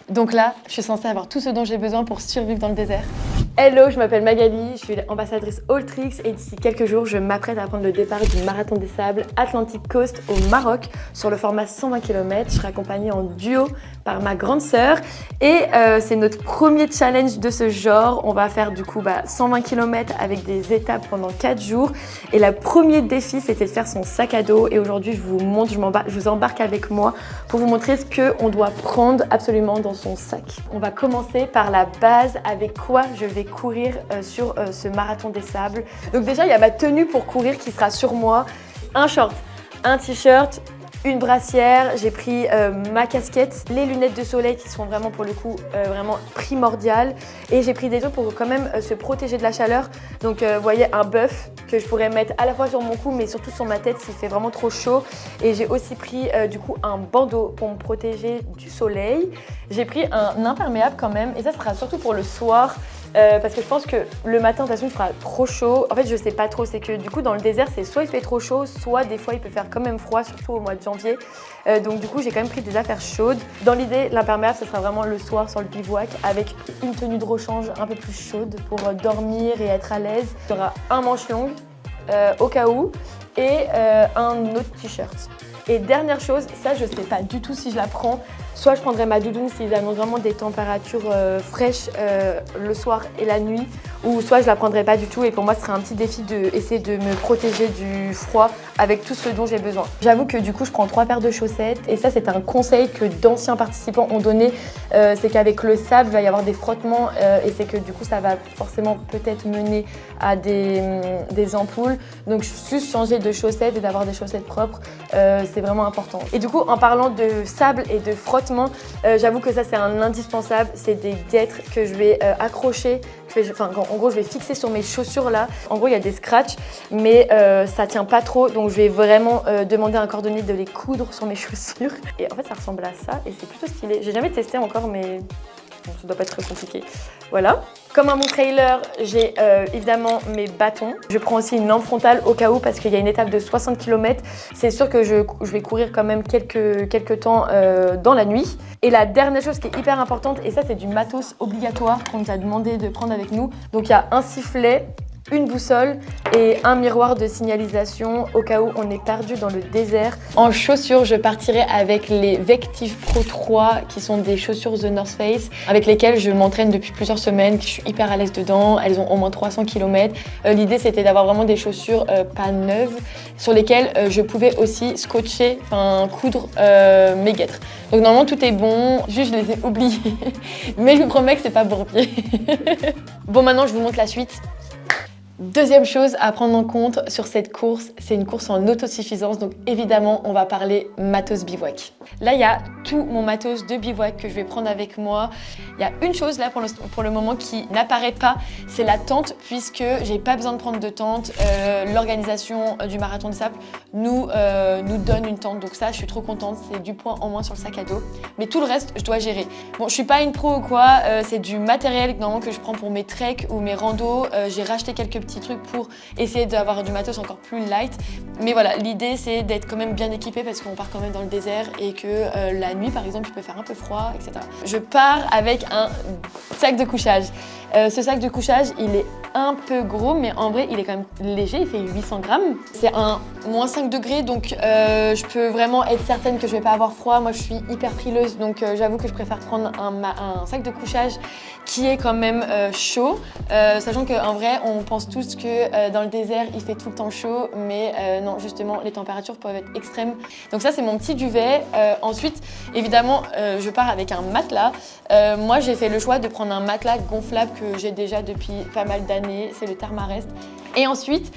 Donc là, je suis censée avoir tout ce dont j'ai besoin pour survivre dans le désert. Hello, je m'appelle Magali, je suis ambassadrice Alltrix et d'ici quelques jours, je m'apprête à prendre le départ du Marathon des Sables Atlantic Coast au Maroc sur le format 120 km. Je serai accompagnée en duo par ma grande sœur et c'est notre premier challenge de ce genre. On va faire du coup 120 km avec des étapes pendant 4 jours et le premier défi, c'était de faire son sac à dos et aujourd'hui, je vous montre, je vous embarque avec moi pour vous montrer ce qu'on doit prendre absolument dans son sac. On va commencer par la base, avec quoi je vais courir sur ce marathon des sables. Donc déjà, il y a ma tenue pour courir qui sera sur moi. Un short, un t-shirt, une brassière, j'ai pris ma casquette, les lunettes de soleil qui sont vraiment pour le coup vraiment primordiales et j'ai pris des trucs pour quand même se protéger de la chaleur. Donc vous voyez un buff que je pourrais mettre à la fois sur mon cou mais surtout sur ma tête s'il fait vraiment trop chaud. Et j'ai aussi pris du coup un bandeau pour me protéger du soleil. J'ai pris un imperméable quand même et ça sera surtout pour le soir. Parce que je pense que le matin, de toute façon, il fera trop chaud. En fait, je sais pas trop, c'est que du coup, dans le désert, c'est soit il fait trop chaud, soit des fois, il peut faire quand même froid, surtout au mois de janvier. Donc du coup, j'ai quand même pris des affaires chaudes. Dans l'idée, l'imperméable, ce sera vraiment le soir sur le bivouac avec une tenue de rechange un peu plus chaude pour dormir et être à l'aise. Il y aura un manche longue au cas où et un autre t-shirt. Et dernière chose, ça, je sais pas du tout si je la prends. Soit je prendrai ma doudoune s'ils annoncent vraiment des températures fraîches le soir et la nuit, ou soit je la prendrai pas du tout et pour moi ce serait un petit défi d'essayer de me protéger du froid avec tout ce dont j'ai besoin. J'avoue que du coup je prends 3 paires de chaussettes et ça c'est un conseil que d'anciens participants ont donné, c'est qu'avec le sable il va y avoir des frottements et c'est que du coup ça va forcément peut-être mener à des ampoules. Donc juste changer de chaussettes et d'avoir des chaussettes propres, c'est vraiment important. Et du coup en parlant de sable et de frottement, j'avoue que ça c'est un indispensable, c'est des guêtres que je vais accrocher, en gros je vais fixer sur mes chaussures là. En gros il y a des scratchs mais ça tient pas trop donc je vais vraiment demander à un cordonnier de les coudre sur mes chaussures. Et en fait ça ressemble à ça et c'est plutôt stylé. J'ai jamais testé encore mais bon, ça doit pas être très compliqué. Voilà. Comme un bon trailer, j'ai évidemment mes bâtons. Je prends aussi une lampe frontale au cas où parce qu'il y a une étape de 60 km. C'est sûr que je vais courir quand même quelques temps dans la nuit. Et la dernière chose qui est hyper importante, et ça c'est du matos obligatoire qu'on nous a demandé de prendre avec nous. Donc il y a un sifflet, une boussole et un miroir de signalisation au cas où on est perdu dans le désert. En chaussures, je partirai avec les Vective Pro 3 qui sont des chaussures The North Face avec lesquelles je m'entraîne depuis plusieurs semaines, je suis hyper à l'aise dedans, elles ont au moins 300 km. L'idée c'était d'avoir vraiment des chaussures pas neuves sur lesquelles je pouvais aussi scotcher, coudre mes guêtres. Donc normalement tout est bon, juste je les ai oubliés, mais je vous promets que c'est pas bourbier. Bon maintenant je vous montre la suite. Deuxième chose à prendre en compte sur cette course, c'est une course en autosuffisance, donc évidemment on va parler matos bivouac. Là il y a tout mon matos de bivouac que je vais prendre avec moi. Il y a une chose là pour le moment qui n'apparaît pas, c'est la tente puisque j'ai pas besoin de prendre de tente. L'organisation du Marathon des Sables nous donne une tente, donc ça je suis trop contente, c'est du point en moins sur le sac à dos. Mais tout le reste je dois gérer. Bon je suis pas une pro ou quoi, c'est du matériel normalement que je prends pour mes treks ou mes randos. J'ai racheté quelques petits trucs pour essayer d'avoir du matos encore plus light. Mais voilà, l'idée c'est d'être quand même bien équipé parce qu'on part quand même dans le désert et que la nuit par exemple il peut faire un peu froid, etc. Je pars avec un sac de couchage. Ce sac de couchage il est un peu gros mais en vrai il est quand même léger, il fait 800 grammes. C'est un moins 5 degrés donc je peux vraiment être certaine que je vais pas avoir froid. Moi je suis hyper frileuse donc j'avoue que je préfère prendre un sac de couchage qui est quand même chaud, sachant qu'en vrai on pense tous que dans le désert il fait tout le temps chaud mais non justement les températures peuvent être extrêmes. Donc ça c'est mon petit duvet. Ensuite évidemment je pars avec un matelas. Moi j'ai fait le choix de prendre un matelas gonflable que j'ai déjà depuis pas mal d'années, c'est le Thermarest. Et ensuite,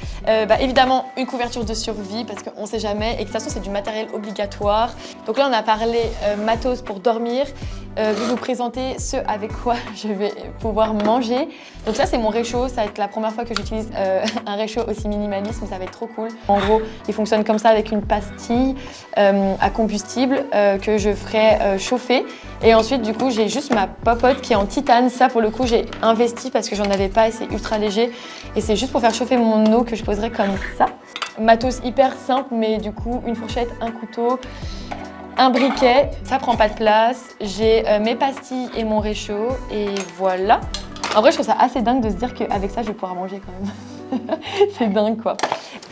évidemment, une couverture de survie parce qu'on ne sait jamais et que de toute façon, c'est du matériel obligatoire. Donc là, on a parlé matos pour dormir. Je vais vous présenter ce avec quoi je vais pouvoir manger. Donc ça, c'est mon réchaud. Ça va être la première fois que j'utilise un réchaud aussi minimaliste, mais ça va être trop cool. En gros, il fonctionne comme ça avec une pastille à combustible que je ferai chauffer. Et ensuite, du coup, j'ai juste ma popote qui est en titane. Ça, pour le coup, j'ai investi parce que j'en avais pas et c'est ultra léger. Et c'est juste pour faire chauffer mon eau que je poserai comme ça. Matos hyper simple, mais du coup, une fourchette, un couteau, un briquet, ça prend pas de place. J'ai mes pastilles et mon réchaud et voilà. En vrai, je trouve ça assez dingue de se dire qu'avec ça, je vais pouvoir manger quand même. C'est dingue quoi.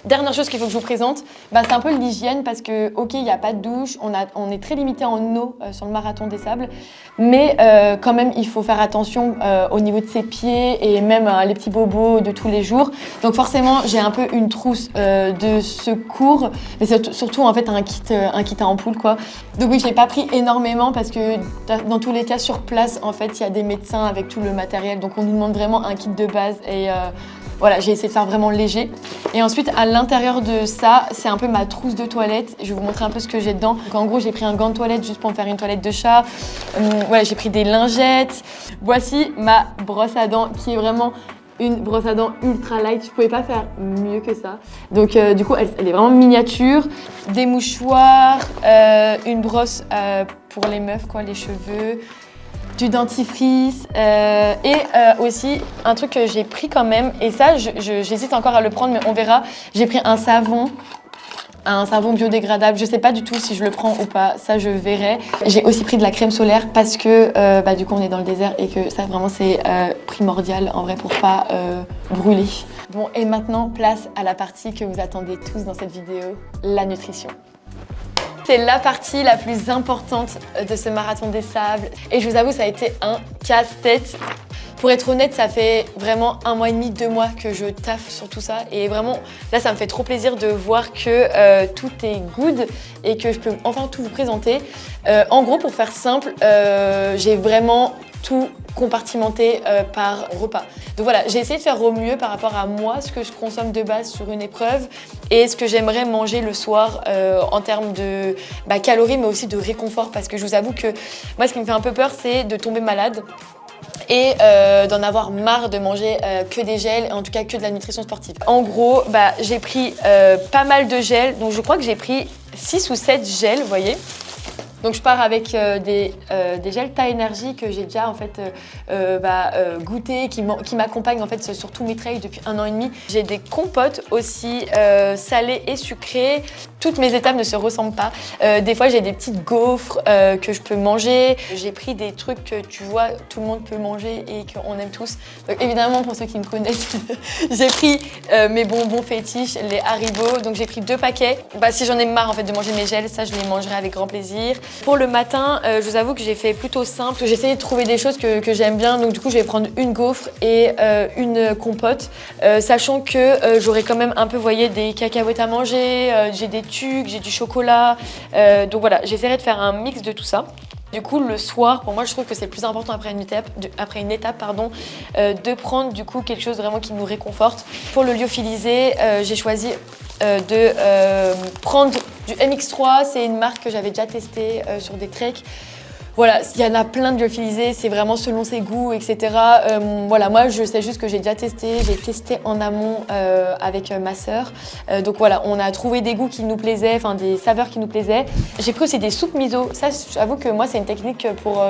Dernière chose qu'il faut que je vous présente, c'est un peu l'hygiène parce que ok, il n'y a pas de douche, on est très limité en eau sur le marathon des sables, mais quand même il faut faire attention au niveau de ses pieds et même les petits bobos de tous les jours. Donc forcément j'ai un peu une trousse de secours, mais c'est surtout en fait un kit à ampoule quoi. Donc oui, je n'ai pas pris énormément parce que dans tous les cas sur place en fait il y a des médecins avec tout le matériel, donc on nous demande vraiment un kit de base et voilà, j'ai essayé de faire vraiment léger. Et ensuite, à l'intérieur de ça, c'est un peu ma trousse de toilette. Je vais vous montrer un peu ce que j'ai dedans. Donc, en gros, j'ai pris un gant de toilette juste pour me faire une toilette de chat. Voilà, j'ai pris des lingettes. Voici ma brosse à dents qui est vraiment une brosse à dents ultra light. Je pouvais pas faire mieux que ça. Donc, du coup, elle est vraiment miniature. Des mouchoirs, une brosse pour les meufs, quoi, les cheveux. Du dentifrice et aussi un truc que j'ai pris quand même, et ça j'hésite encore à le prendre mais on verra, j'ai pris un savon biodégradable, je sais pas du tout si je le prends ou pas, ça je verrai. J'ai aussi pris de la crème solaire parce que du coup on est dans le désert et que ça vraiment c'est primordial en vrai pour pas brûler. Bon et maintenant place à la partie que vous attendez tous dans cette vidéo, la nutrition. C'est la partie la plus importante de ce marathon des sables. Et je vous avoue, ça a été un casse-tête. Pour être honnête, ça fait vraiment 1 mois et demi, 2 mois que je taffe sur tout ça. Et vraiment, là, ça me fait trop plaisir de voir que tout est good et que je peux enfin tout vous présenter. En gros, pour faire simple, j'ai vraiment tout compartimenté par repas. Donc voilà, j'ai essayé de faire au mieux par rapport à moi, ce que je consomme de base sur une épreuve et ce que j'aimerais manger le soir en termes de calories mais aussi de réconfort parce que je vous avoue que moi ce qui me fait un peu peur c'est de tomber malade et d'en avoir marre de manger que des gels, en tout cas que de la nutrition sportive. En gros, j'ai pris pas mal de gels, donc je crois que j'ai pris 6 ou 7 gels, vous voyez. Donc je pars avec des gels Thai Energy que j'ai déjà en fait goûté, qui m'accompagnent en fait sur tous mes trails depuis 1 an et demi. J'ai des compotes aussi salées et sucrées. Toutes mes étapes ne se ressemblent pas. Des fois j'ai des petites gaufres que je peux manger. J'ai pris des trucs que tu vois tout le monde peut manger et qu'on aime tous. Donc évidemment pour ceux qui me connaissent, j'ai pris mes bonbons fétiches, les Haribo. Donc j'ai pris 2 paquets. Si j'en ai marre en fait de manger mes gels, ça je les mangerai avec grand plaisir. Pour le matin, je vous avoue que j'ai fait plutôt simple. J'ai essayé de trouver des choses que j'aime bien. Donc du coup, je vais prendre une gaufre et une compote. Sachant que j'aurai quand même un peu, vous voyez, des cacahuètes à manger. J'ai des tucs, j'ai du chocolat. Donc voilà, j'essaierai de faire un mix de tout ça. Du coup, le soir, pour moi, je trouve que c'est le plus important après une étape, de prendre du coup quelque chose vraiment qui nous réconforte. Pour le lyophilisé, j'ai choisi de prendre du MX3, c'est une marque que j'avais déjà testée sur des treks. Voilà, il y en a plein de lyophilisés, c'est vraiment selon ses goûts, etc. Voilà, moi je sais juste que j'ai déjà testé, j'ai testé en amont avec ma sœur. Donc voilà, on a trouvé des goûts qui nous plaisaient, enfin des saveurs qui nous plaisaient. J'ai pris aussi des soupes miso. Ça, j'avoue que moi c'est une technique pour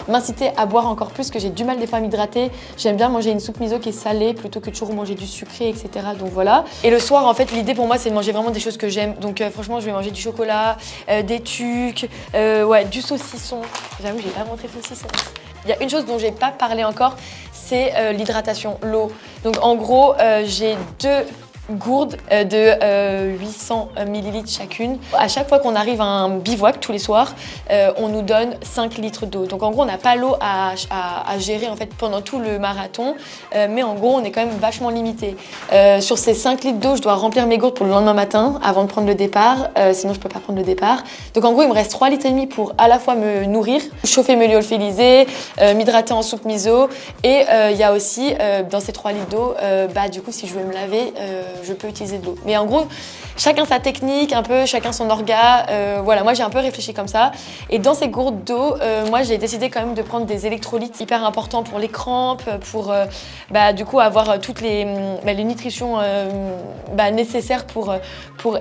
m'inciter à boire encore plus, que j'ai du mal des fois à m'hydrater. J'aime bien manger une soupe miso qui est salée plutôt que de toujours manger du sucré, etc. Donc voilà. Et le soir, en fait, l'idée pour moi c'est de manger vraiment des choses que j'aime. Donc franchement, je vais manger du chocolat, des tucs, ouais, du saucisson. J'avoue, j'ai pas montré saucisson. Il y a une chose dont j'ai pas parlé encore, c'est l'hydratation, l'eau. Donc en gros, j'ai 2 gourdes de 800 ml chacune. À chaque fois qu'on arrive à un bivouac tous les soirs, on nous donne 5 litres d'eau. Donc en gros, on n'a pas l'eau à gérer en fait pendant tout le marathon, mais en gros, on est quand même vachement limité. Sur ces 5 litres d'eau, je dois remplir mes gourdes pour le lendemain matin avant de prendre le départ, sinon je peux pas prendre le départ. Donc en gros, il me reste 3 litres et demi pour à la fois me nourrir, chauffer mes lyophilisés, m'hydrater en soupe miso et il y a aussi dans ces 3 litres d'eau, du coup, si je veux me laver, je peux utiliser de l'eau. Mais en gros, chacun sa technique, un peu, chacun son orga. Voilà, moi j'ai un peu réfléchi comme ça. Et dans ces gourdes d'eau, moi j'ai décidé quand même de prendre des électrolytes hyper importants pour les crampes, pour du coup avoir toutes les nutritions nécessaires pour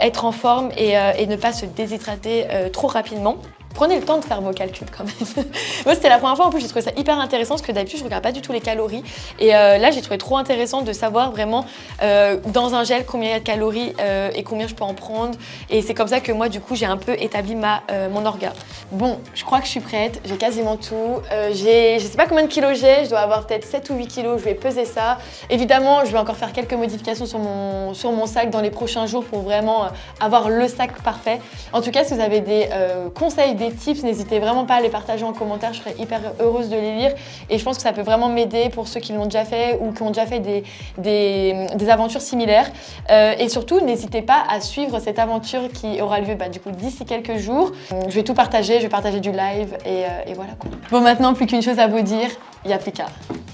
être en forme et ne pas se déshydrater trop rapidement. Prenez le temps de faire vos calculs quand même. Moi, c'était la première fois, en plus, j'ai trouvé ça hyper intéressant parce que d'habitude, je regarde pas du tout les calories. Et là, j'ai trouvé trop intéressant de savoir vraiment dans un gel combien il y a de calories et combien je peux en prendre. Et c'est comme ça que moi, du coup, j'ai un peu établi mon orga. Bon, je crois que je suis prête, j'ai quasiment tout. Je sais pas combien de kilos j'ai, je dois avoir peut-être 7 ou 8 kilos, je vais peser ça. Évidemment, je vais encore faire quelques modifications sur mon sac dans les prochains jours pour vraiment avoir le sac parfait. En tout cas, si vous avez des conseils, des tips, n'hésitez vraiment pas à les partager en commentaire, je serais hyper heureuse de les lire. Et je pense que ça peut vraiment m'aider pour ceux qui l'ont déjà fait ou qui ont déjà fait des aventures similaires. Et surtout, n'hésitez pas à suivre cette aventure qui aura lieu du coup d'ici quelques jours. Je vais tout partager, je vais partager du live et voilà quoi. Bon, maintenant, plus qu'une chose à vous dire, il n'y a plus qu'à.